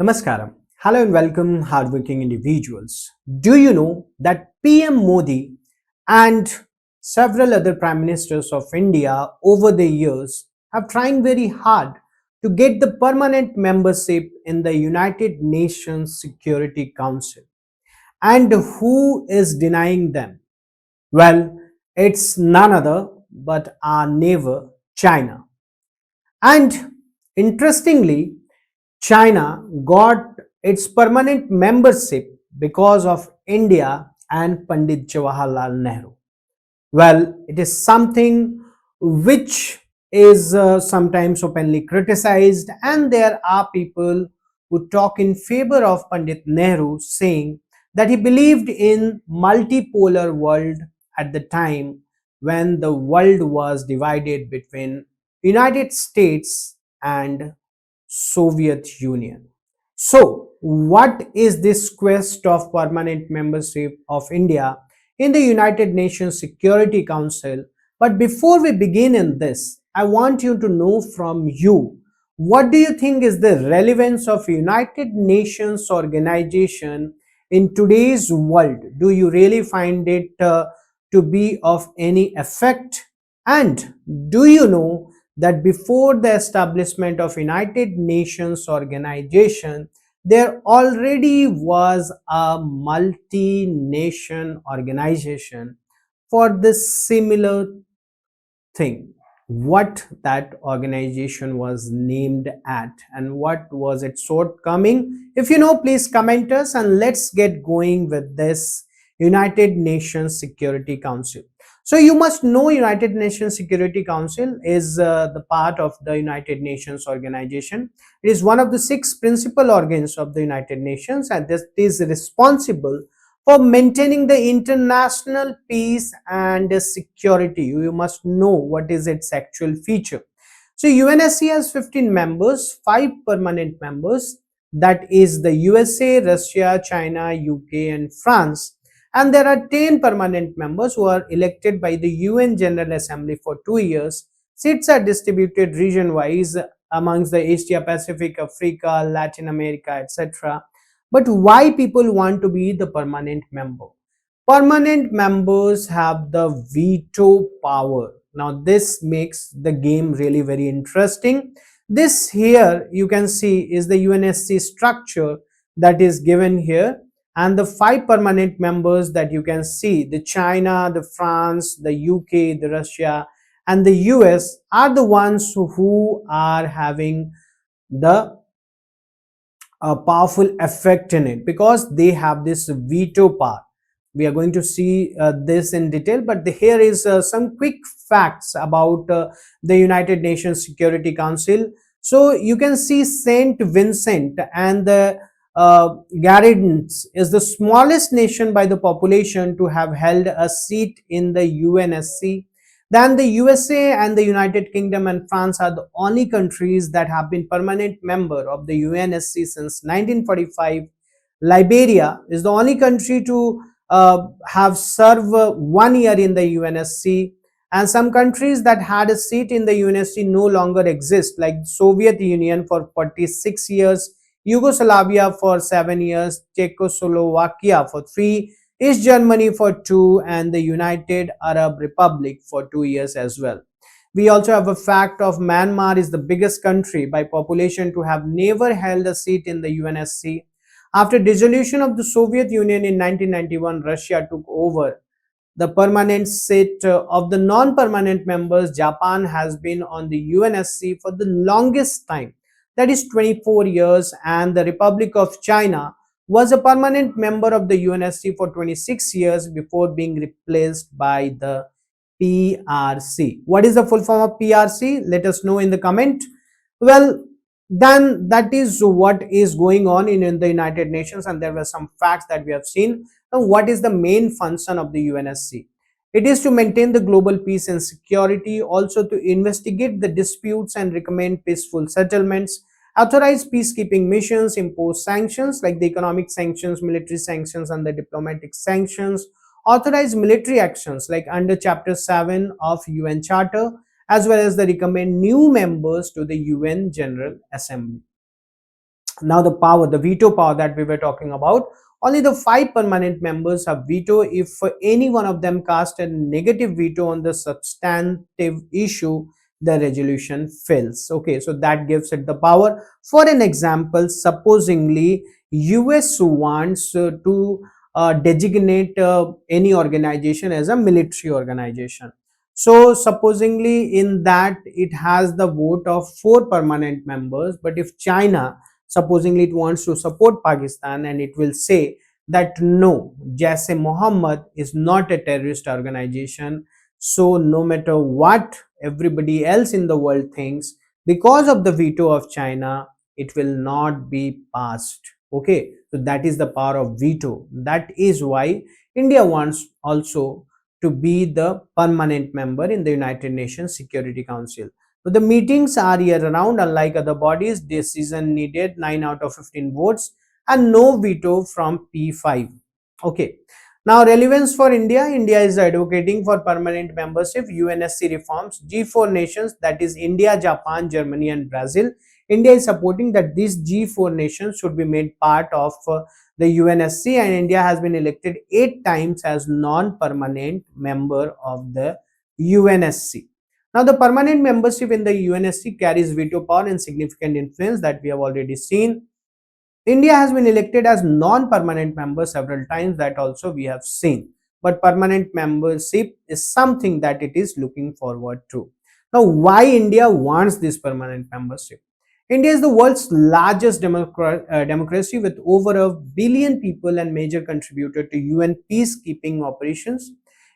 Namaskaram. Hello and welcome, hardworking individuals. Do you know that PM Modi and several other prime ministers of India over the years have trying very hard to get the permanent membership in the United Nations Security Council? And who is denying them? Well, it's none other but our neighbor China. And interestingly, China got its permanent membership because of India and Pandit Jawaharlal Nehru. Well, it is something which is sometimes openly criticized, and there are people who talk in favor of Pandit Nehru, saying that he believed in multipolar world at the time when the world was divided between United States and Soviet Union. So, what is this quest of permanent membership of India in the United Nations Security Council? But before we begin in this, I want you to know from you, what do you think is the relevance of United Nations organization in today's world? Do you really find it to be of any effect? And do you know that before the establishment of United Nations organization, there already was a multi-nation organization for this similar thing? What that organization was named at and what was its shortcoming? If you know, please comment us and let's get going with this United Nations Security Council. So you must know United Nations Security Council is the part of the United Nations organization. It is one of the six principal organs of the United Nations, and this is responsible for maintaining the international peace and security. You must know what is its actual feature. So UNSC has 15 members, 5 permanent members, that is the USA, Russia, China, UK and France. And there are 10 permanent members who are elected by the UN General Assembly for 2 years. Seats are distributed region-wise amongst the Asia Pacific, Africa, Latin America, etc. But why people want to be the permanent member? Permanent members have the veto power. Now this makes the game really very interesting. This here you can see is the UNSC structure that is given here, and the 5 permanent members that you can see, the China, the France, the UK, the Russia and the US, are the ones who are having the a powerful effect in it because they have this veto power. We are going to see this in detail, but here is some quick facts about the United Nations Security Council. So you can see Saint Vincent and the Grenadines is the smallest nation by the population to have held a seat in the UNSC. Then the USA and the United Kingdom and France are the only countries that have been permanent member of the UNSC since 1945. Liberia is the only country to have served 1 year in the UNSC, and some countries that had a seat in the UNSC no longer exist, like Soviet Union for 46 years, Yugoslavia for 7 years, Czechoslovakia for 3, East Germany for 2, and the United Arab Republic for 2 years as well. We also have a fact of Myanmar is the biggest country by population to have never held a seat in the UNSC. After dissolution of the Soviet Union in 1991, Russia took over the permanent seat of the non-permanent members. Japan has been on the UNSC for the longest time, that is 24 years, and the Republic of China was a permanent member of the UNSC for 26 years before being replaced by the PRC. What is the full form of PRC? Let us know in the comment. Well, then that is what is going on in the United Nations, and there were some facts that we have seen. Now, what is the main function of the UNSC? It is to maintain the global peace and security, also to investigate the disputes and recommend peaceful settlements, authorize peacekeeping missions, impose sanctions like the economic sanctions, military sanctions and the diplomatic sanctions, authorize military actions like under Chapter 7 of UN Charter, as well as the recommend new members to the UN General Assembly. Now the power, the veto power that we were talking about, only the 5 permanent members have veto. If any one of them cast a negative veto on the substantive issue, the resolution fails. Okay, so that gives it the power. For an example, supposingly US wants to designate any organization as a military organization. So supposingly in that it has the vote of 4 permanent members, but if China supposingly it wants to support Pakistan, and it will say that no, Jaise Mohammed is not a terrorist organization. So no matter what everybody else in the world thinks, because of the veto of China, it will not be passed. Okay, so that is the power of veto. That is why India wants also to be the permanent member in the United Nations Security Council. So the meetings are year round. Unlike other bodies, decision needed 9 out of 15 votes and no veto from P5. Okay. Now relevance for India. India is advocating for permanent membership, UNSC reforms, G4 nations, that is India, Japan, Germany and Brazil. India is supporting that these G4 nations should be made part of the UNSC, and India has been elected 8 times as non-permanent member of the UNSC. Now, the permanent membership in the UNSC carries veto power and significant influence that we have already seen. India has been elected as non-permanent member several times, that also we have seen. But permanent membership is something that it is looking forward to. Now, why India wants this permanent membership? India is the world's largest democracy with over a billion people and major contributor to UN peacekeeping operations.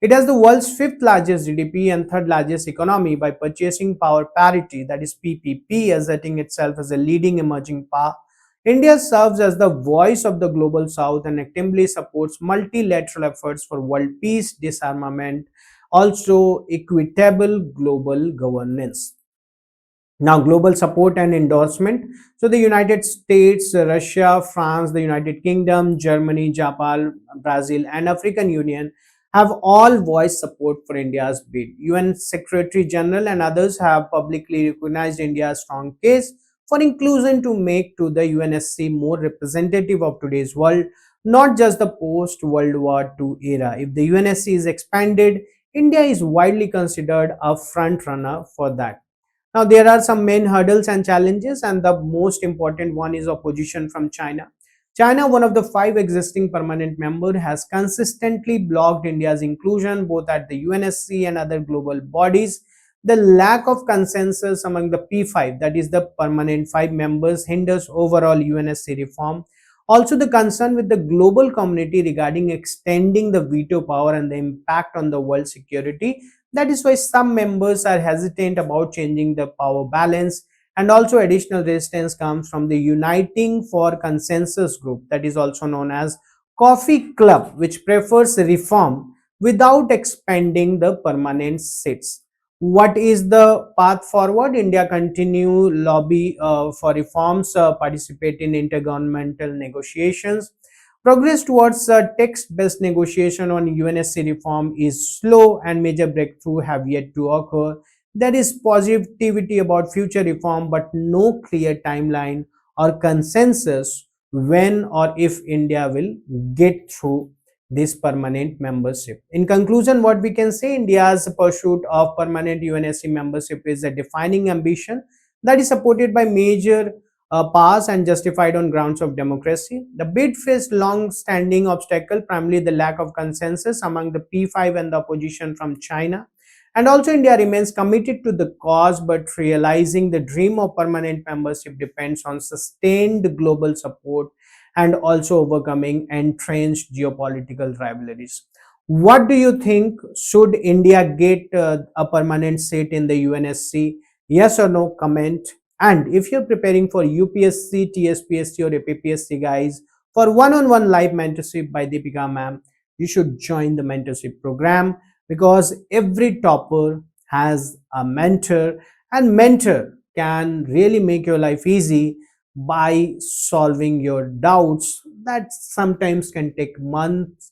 It has the world's fifth largest GDP and third largest economy by purchasing power parity, that is PPP, asserting itself as a leading emerging power. India serves as the voice of the global south and actively supports multilateral efforts for world peace, disarmament, also equitable global governance. Now, global support and endorsement. So, the United States, Russia, France, the United Kingdom, Germany, Japan, Brazil, and African Union have all voiced support for India's bid. UN Secretary General and others have publicly recognized India's strong case for inclusion to make to the UNSC more representative of today's world, not just the post World War II era. If the UNSC is expanded, India is widely considered a front runner for that. Now, there are some main hurdles and challenges, and the most important one is opposition from China. China, one of the 5 existing permanent members, has consistently blocked India's inclusion both at the UNSC and other global bodies. The lack of consensus among the P5, that is the permanent 5 members, hinders overall UNSC reform. Also, the concern with the global community regarding extending the veto power and the impact on the world security. That is why some members are hesitant about changing the power balance, and also additional resistance comes from the Uniting for Consensus group, that is also known as Coffee Club, which prefers reform without expanding the permanent seats. What is the path forward? India continue lobby for reforms, participate in intergovernmental negotiations. Progress towards a text-based negotiation on UNSC reform is slow and major breakthrough have yet to occur. There is positivity about future reform but no clear timeline or consensus when or if India will get through this permanent membership. In conclusion, what we can say, India's pursuit of permanent UNSC membership is a defining ambition that is supported by major pass and justified on grounds of democracy. The bid faced long-standing obstacle, primarily the lack of consensus among the P5 and the opposition from China. And also India remains committed to the cause, but realizing the dream of permanent membership depends on sustained global support and also overcoming entrenched geopolitical rivalries. What do you think? Should India get a permanent seat in the UNSC? Yes or no? Comment. And if you're preparing for UPSC, TSPSC or APPSC guys for one-on-one live mentorship by Deepika ma'am, you should join the mentorship program, because every topper has a mentor, and mentor can really make your life easy by solving your doubts that sometimes can take months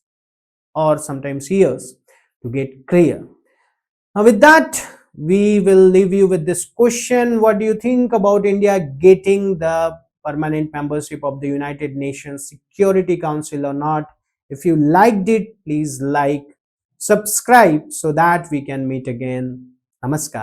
or sometimes years to get clear. Now, with that, we will leave you with this question. What do you think about India getting the permanent membership of the United Nations Security Council or not. If you liked it, please like, subscribe so that we can meet again. Namaskar.